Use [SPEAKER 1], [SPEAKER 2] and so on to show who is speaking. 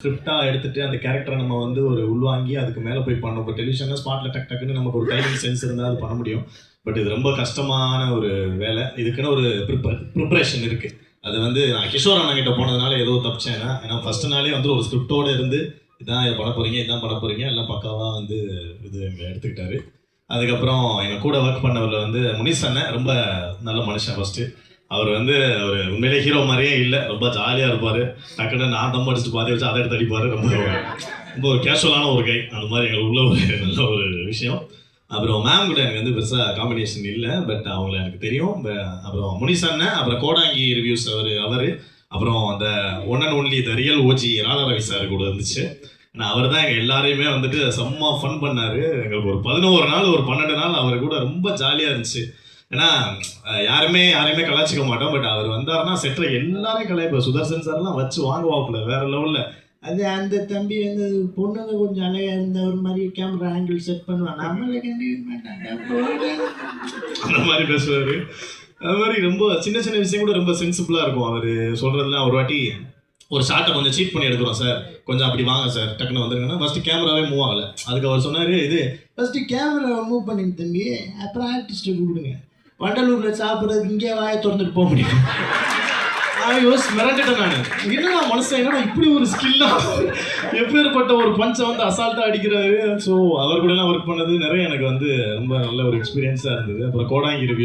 [SPEAKER 1] ஸ்கிரிப்டாக எடுத்துட்டு அந்த கேரக்டரை நம்ம வந்து ஒரு உள்வாங்கி அதுக்கு மேலே போய் பண்ணோம். இப்போ டெலிவிஷனில் ஸ்பாட்டில் டக் டக்குன்னு நமக்கு ஒரு டைமிங் சென்ஸ் இருந்தால் அது பண்ண முடியும். பட் இது ரொம்ப கஷ்டமான ஒரு வேலை. இதுக்குன்னு ஒரு ப்ரிப்பரேஷன் இருக்குது. அது வந்து நான் கிஷோர் அண்ணா கிட்ட போனதுனால ஏதோ தப்பிச்சேன். ஏன்னா ஃபர்ஸ்ட் நாளே வந்து ஒரு ஸ்கிரிப்டோடு இருந்து இதான் பண்ண போகிறீங்க, இதான் பண்ண போகிறீங்க, எல்லாம் பக்காவாக வந்து இது எங்களை எடுத்துக்கிட்டாரு. அதுக்கப்புறம் எங்கள் கூட ஒர்க் பண்ணவரில் வந்து முனிஸ் அண்ணன் ரொம்ப நல்ல மனுஷன். ஃபஸ்ட்டு அவர் வந்து ஒரு உண்மையிலே ஹீரோ மாதிரியே இல்லை, ரொம்ப ஜாலியாக இருப்பார். டக்குன்னு நான் தம் அடிச்சுட்டு பாதி வச்சு அதை எடுத்து அடிப்பார். ரொம்ப ஒரு கேஷுவலான ஒரு கை. அந்த மாதிரி எங்களுக்கு உள்ள ஒரு நல்ல ஒரு விஷயம். அப்புறம் மேம் கூட எனக்கு வந்து பெருசாக காம்பினேஷன் இல்லை, பட் அவங்கள எனக்கு தெரியும். அப்புறம் முனிஸ் அண்ணன், அப்புறம் கோடாங்கி ரிவ்யூஸ் அவர் அப்புறம் அந்த one and only the real OG Radharavi sir கூட இருந்துச்சு. ஆனால் அவர் தான் எங்கள் எல்லாரையுமே வந்துட்டு செம்ம ஃபன் பண்ணார். எங்களுக்கு ஒரு 11 நாள் ஒரு 12 நாள் அவர் கூட ரொம்ப ஜாலியாக இருந்துச்சு. ஏன்னா யாருமே கலாச்சிக்க மாட்டோம், பட் அவர் வந்தாருன்னா செட்டில் எல்லாரையும் கலாய்ப்பார். சுதர்சன் சார்லாம் வச்சு வாங்குவாப்புல வேற லெவலில். அது அந்த தம்பி வந்து பொண்ணுங்க கொஞ்சம் அழகாக இருந்த ஒரு மாதிரி கேமரா ஆங்கிள் செட் பண்ணுவான், நம்மளை கண்டிக்க மாட்டாங்க அந்த மாதிரி பேசுவார். அது மாதிரி ரொம்ப சின்ன சின்ன விஷயம் கூட ரொம்ப சென்சிபிளாக இருக்கும் அவர் சொல்கிறதுலாம். ஒரு வாட்டி ஒரு ஷார்ட்டை கொஞ்சம் சீட் பண்ணி எடுக்கிறோம் சார், கொஞ்சம் அப்படி வாங்க சார், டக்குன்னு வந்துருங்கன்னா ஃபஸ்ட்டு கேமராவே மூவ் ஆகலை. அதுக்கு அவர் சொன்னார், இது ஃபஸ்ட்டு கேமராவை மூவ் பண்ணிங்க தம்பி, அப்புறம் ஆர்டிஸ்ட்டை கூப்பிடுங்க. வண்டலூரில் சாப்பிட்றதுக்கு இங்கே வாயை திறந்துட்டு போக முடியும். யோசிச்சு மிரண்டுட்டேன் நான். என்னடா மனுஷன், என்னடா இப்படி ஒரு ஸ்கில்லாக எப்பேற்பட்ட ஒரு பஞ்சை வந்து அசால்ட்டாக அடிக்கிறாரு. ஸோ அவர் கூடலாம் ஒர்க் பண்ணது நிறைய எனக்கு வந்து ரொம்ப நல்ல ஒரு எக்ஸ்பீரியன்ஸாக இருந்தது. அப்புறம் கோடாங்கி ரிவ்யூ